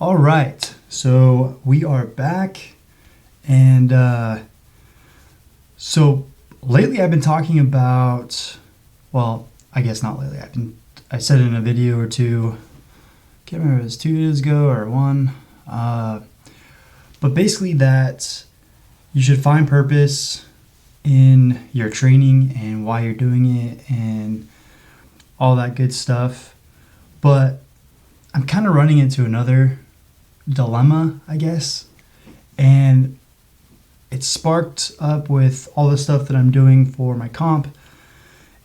All right, so we are back, and so lately I've been talking about, well, I guess not lately. I said it in a video or two. Can't remember if it was 2 days ago or one, but basically that you should find purpose in your training and why you're doing it and all that good stuff. But I'm kind of running into another dilemma, I guess, and it sparked up with all the stuff that I'm doing for my comp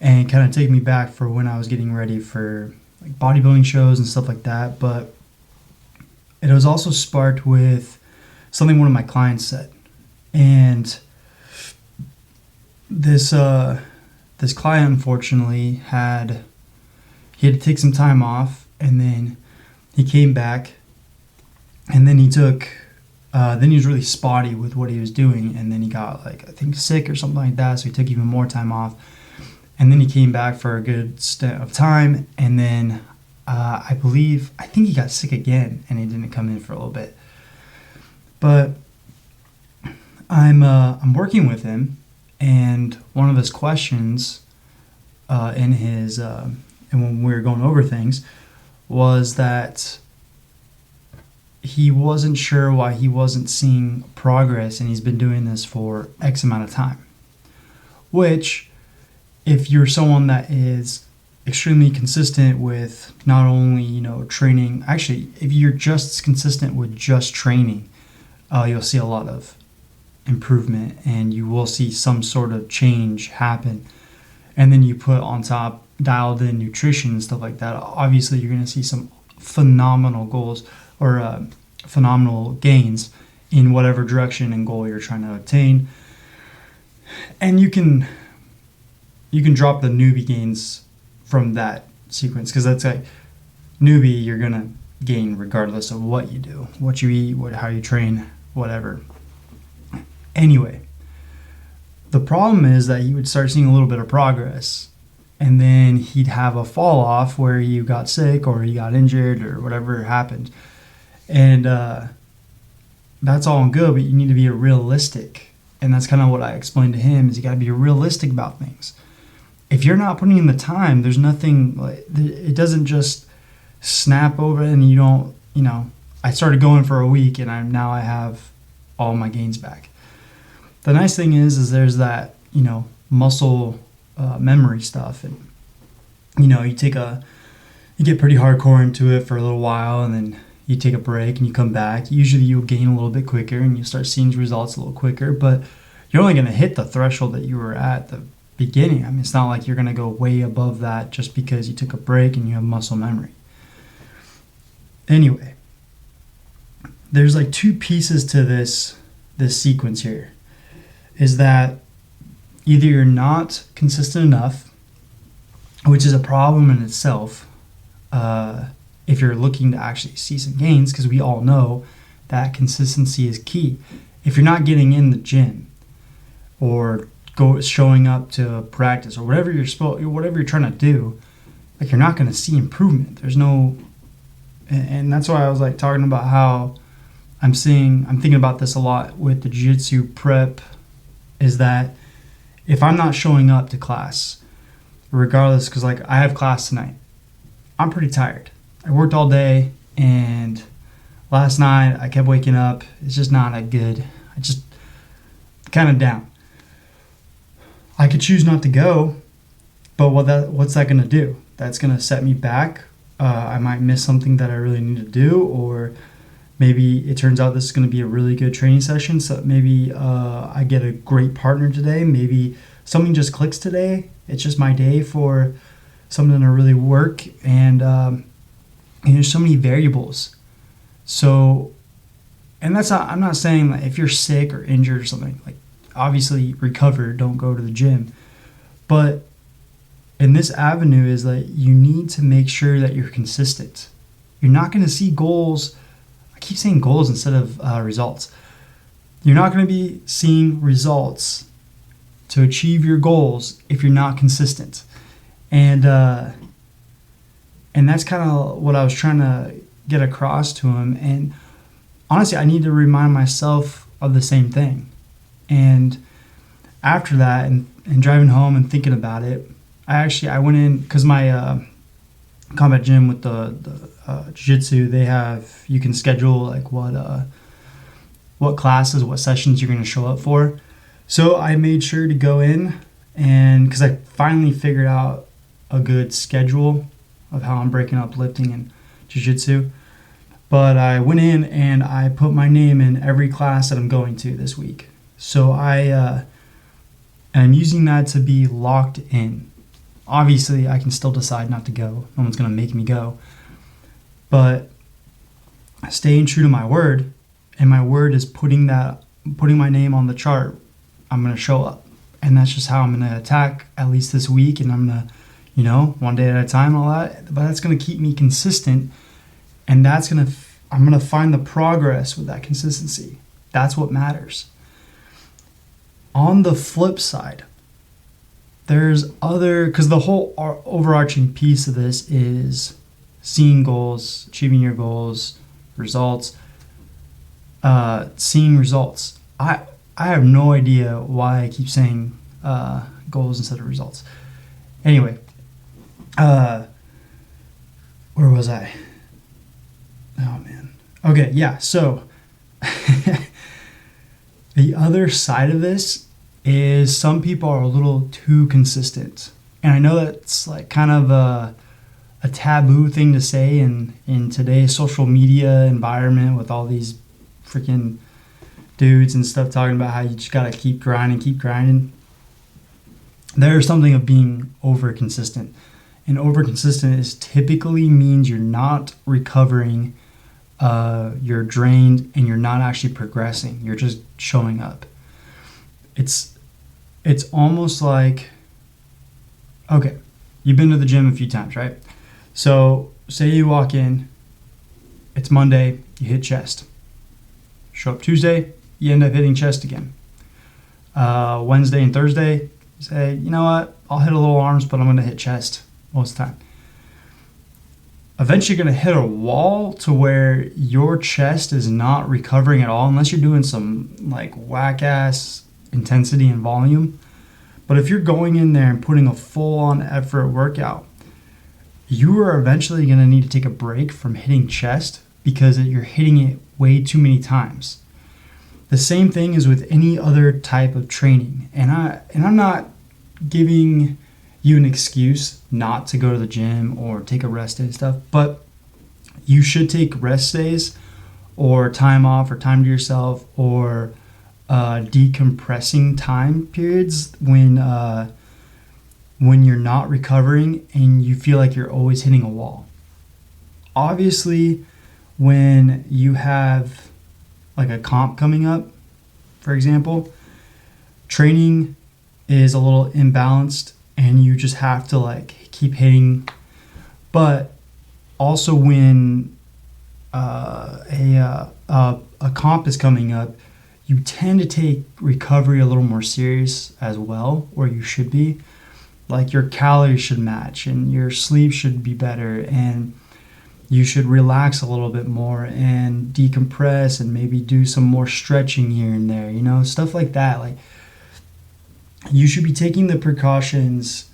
and kind of take me back for when I was getting ready for like bodybuilding shows and stuff like that. But it was also sparked with something one of my clients said, and this client unfortunately had to take some time off, and then he came back, and then he was really spotty with what he was doing, and then he got I think sick or something like that, so he took even more time off, and then he came back for a good stint of time, and then I think he got sick again, and he didn't come in for a little bit. But I'm working with him, and one of his questions and when we were going over things was that he wasn't sure why he wasn't seeing progress, and he's been doing this for X amount of time. Which, if you're someone that is extremely consistent with not only, training, actually, if you're just consistent with just training, you'll see a lot of improvement, and you will see some sort of change happen. And then you put on top dialed in nutrition and stuff like that, obviously you're going to see some phenomenal goals or phenomenal gains in whatever direction and goal you're trying to attain. And you can drop the newbie gains from that sequence, because that's like newbie, you're going to gain regardless of what you do, what you eat, how you train, whatever. Anyway, the problem is that he would start seeing a little bit of progress, and then he'd have a fall off where you got sick or you got injured or whatever happened. And that's all good, but you need to be realistic. And that's kind of what I explained to him, is you got to be realistic about things. If you're not putting in the time, there's nothing, it doesn't just snap over and you don't, I started going for a week and I have all my gains back. The nice thing is there's that, muscle memory stuff, and you get pretty hardcore into it for a little while, and then you take a break and you come back. Usually you'll gain a little bit quicker and you start seeing results a little quicker, but you're only going to hit the threshold that you were at the beginning. I mean, it's not like you're going to go way above that just because you took a break and you have muscle memory. Anyway, there's two pieces to this sequence here, is that either you're not consistent enough, which is a problem in itself, if you're looking to actually see some gains, because we all know that consistency is key. If you're not getting in the gym or showing up to practice or whatever you're trying to do, you're not going to see improvement. There's no, and that's why I was talking about how I'm thinking about this a lot with the jiu-jitsu prep, is that if I'm not showing up to class, regardless, because I have class tonight, I'm pretty tired. I worked all day, and last night I kept waking up. It's just not that good. I just kind of down. I could choose not to go, but what's that going to do? That's going to set me back. I might miss something that I really need to do, or maybe it turns out this is going to be a really good training session, so maybe I get a great partner today. Maybe something just clicks today. It's just my day for something to really work, and there's so many variables. So, and I'm not saying if you're sick or injured or something, obviously recover, don't go to the gym. But in this avenue is you need to make sure that you're consistent. You're not going to see goals. I keep saying goals instead of results. You're not going to be seeing results to achieve your goals if you're not consistent. And that's kind of what I was trying to get across to him. And honestly, I need to remind myself of the same thing. And after that, and driving home and thinking about it, I went in because my combat gym with the jiu-jitsu, you can schedule like what classes, what sessions you're going to show up for. So I made sure to go in, and because I finally figured out a good schedule of how I'm breaking up lifting and jiu-jitsu. But I went in and I put my name in every class that I'm going to this week. So I'm using that to be locked in. Obviously, I can still decide not to go. No one's going to make me go. But staying true to my word, and my word is putting my name on the chart, I'm going to show up. And that's just how I'm going to attack, at least this week. And I'm going to, one day at a time, all that. But that's going to keep me consistent. And I'm going to find the progress with that consistency. That's what matters. On the flip side, because the whole overarching piece of this is seeing goals, achieving your goals, results, seeing results. I have no idea why I keep saying goals instead of results. Anyway, where was I? Oh man. Okay, yeah. So the other side of this is some people are a little too consistent. And I know that's like kind of a taboo thing to say in today's social media environment with all these freaking dudes and stuff talking about how you just gotta keep grinding. There's something of being over consistent. And over consistent is typically means you're not recovering, you're drained, and you're not actually progressing. You're just showing up. It's almost like, okay, you've been to the gym a few times, right? So say you walk in, it's Monday, you hit chest. Show up Tuesday, you end up hitting chest again. Wednesday and Thursday, you say, you know what, I'll hit a little arms, but I'm going to hit chest most of the time. Eventually you're going to hit a wall to where your chest is not recovering at all unless you're doing some like whack-ass intensity and volume. But if you're going in there and putting a full-on effort workout, you are eventually going to need to take a break from hitting chest because you're hitting it way too many times. The same thing is with any other type of training. And I'm not giving you an excuse not to go to the gym or take a rest day and stuff, but you should take rest days or time off or time to yourself or decompressing time periods when you're not recovering and you feel like you're always hitting a wall. Obviously, when you have like a comp coming up, for example, training is a little imbalanced and you just have to like keep hitting. But also when a comp is coming up, you tend to take recovery a little more serious as well, or you should be. Like your calories should match and your sleep should be better and you should relax a little bit more and decompress and maybe do some more stretching here and there, stuff like that. Like you should be taking the precautions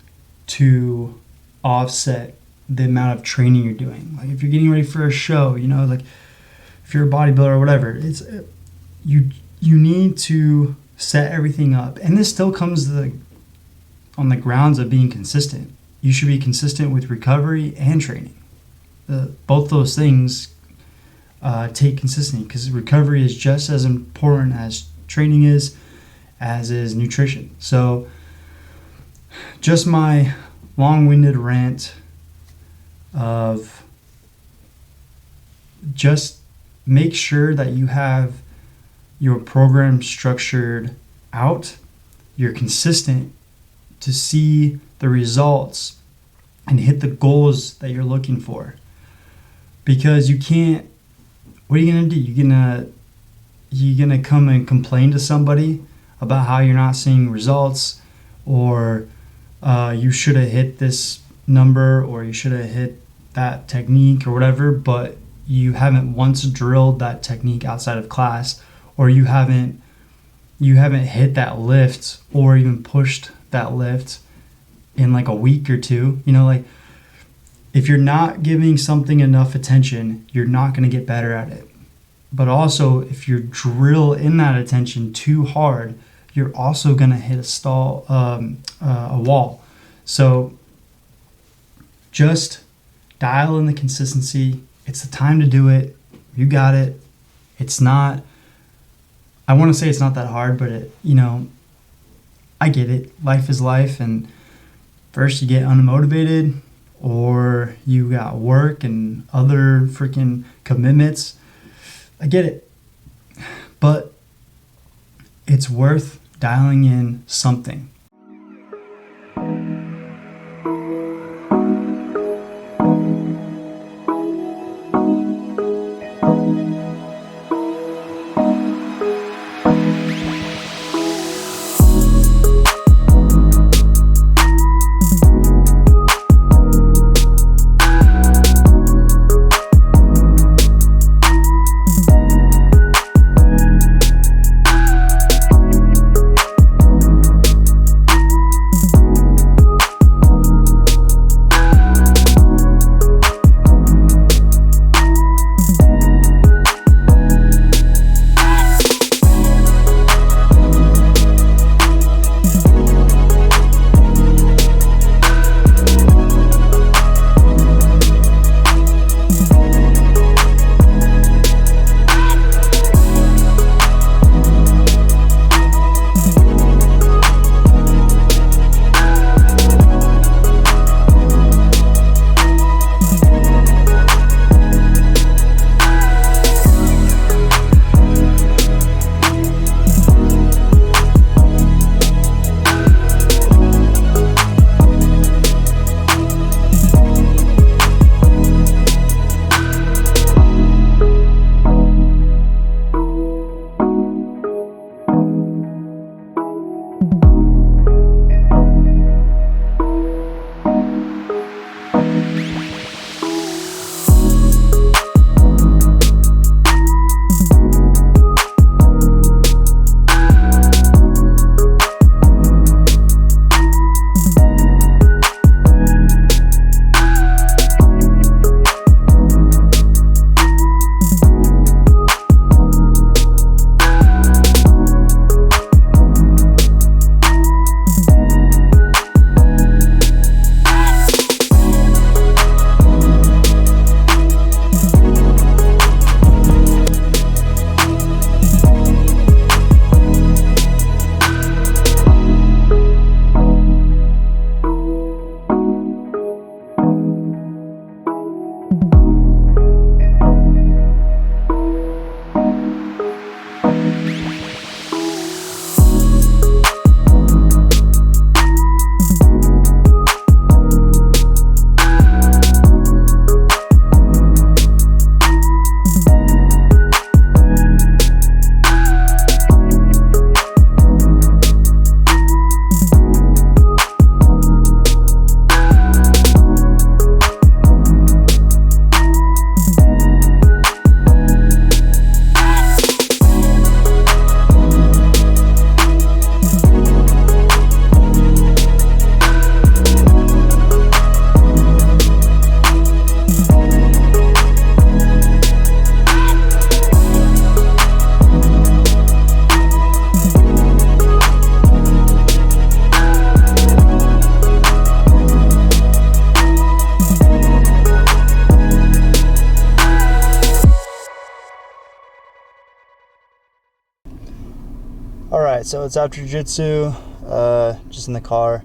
to offset the amount of training you're doing. Like if you're getting ready for a show, like if you're a bodybuilder or whatever, it's you need to set everything up. And this still comes on the grounds of being consistent. You should be consistent with recovery and training. Both those things take consistency because recovery is just as important as training is, as is nutrition. So just my long-winded rant of just make sure that you have your program structured out, you're consistent to see the results and hit the goals that you're looking for. Because you can't, what are you gonna do? You're gonna come and complain to somebody about how you're not seeing results, or you should have hit this number, or you should have hit that technique or whatever, but you haven't once drilled that technique outside of class, or you haven't hit that lift or even pushed that lift in like a week or two, like if you're not giving something enough attention, you're not going to get better at it. But also, if you drill in that attention too hard, you're also going to hit a wall. So just dial in the consistency. It's the time to do it. You got it. It's not, I want to say it's not that hard, but I get it. Life is life. And first you get unmotivated, or you got work and other freaking commitments. I get it. But it's worth dialing in something. Alright, so it's after jiu-jitsu, just in the car.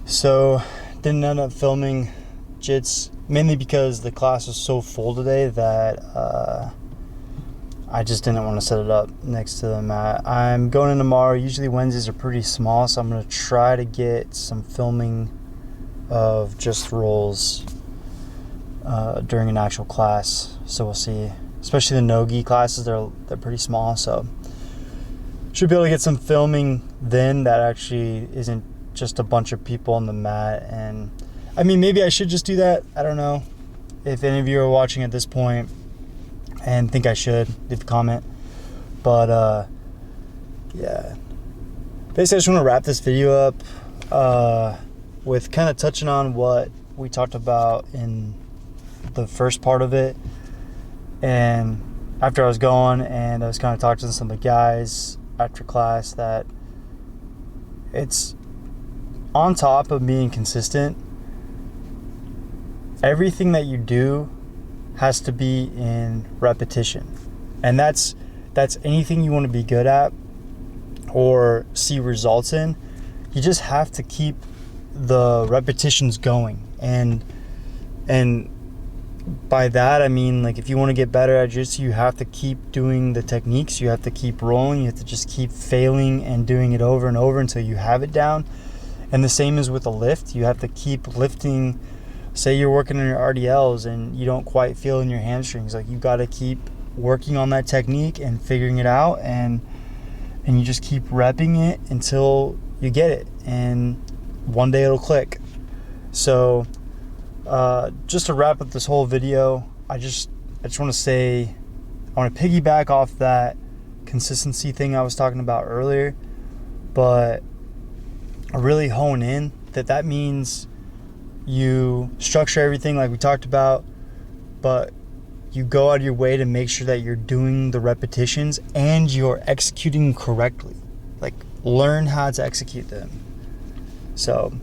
So, didn't end up filming jits, mainly because the class was so full today that I just didn't want to set it up next to the mat. I'm going in tomorrow. Usually Wednesdays are pretty small, so I'm going to try to get some filming of just rolls during an actual class. So we'll see. Especially the no-gi classes, they're pretty small, so should be able to get some filming then that actually isn't just a bunch of people on the mat. And I mean, maybe I should just do that. I don't know. if any of you are watching at this point and think I should, leave a comment. But yeah, basically I just want to wrap this video up with kind of touching on what we talked about in the first part of it. And after I was going and I was kind of talking to some of the guys after class, that it's on top of being consistent, everything that you do has to be in repetition. And that's anything you want to be good at or see results in. You just have to keep the repetitions going. And by that I mean, like, if you want to get better at jiu-jitsu, you have to keep doing the techniques, you have to keep rolling, you have to just keep failing and doing it over and over until you have it down. And the same is with a lift. You have to keep lifting. Say you're working on your RDLs and you don't quite feel in your hamstrings, like, you got to keep working on that technique and figuring it out, and you just keep repping it until you get it, and one day it'll click. So just to wrap up this whole video, I just want to say, I want to piggyback off that consistency thing I was talking about earlier, but I really hone in that means you structure everything like we talked about, but you go out of your way to make sure that you're doing the repetitions and you're executing correctly. Like, learn how to execute them. So,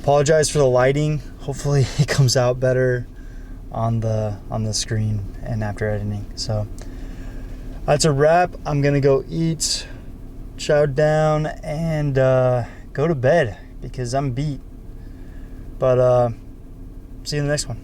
apologize for the lighting. Hopefully it comes out better on the screen and after editing. So, that's a wrap. I'm gonna go eat, chow down, and go to bed because I'm beat. But see you in the next one.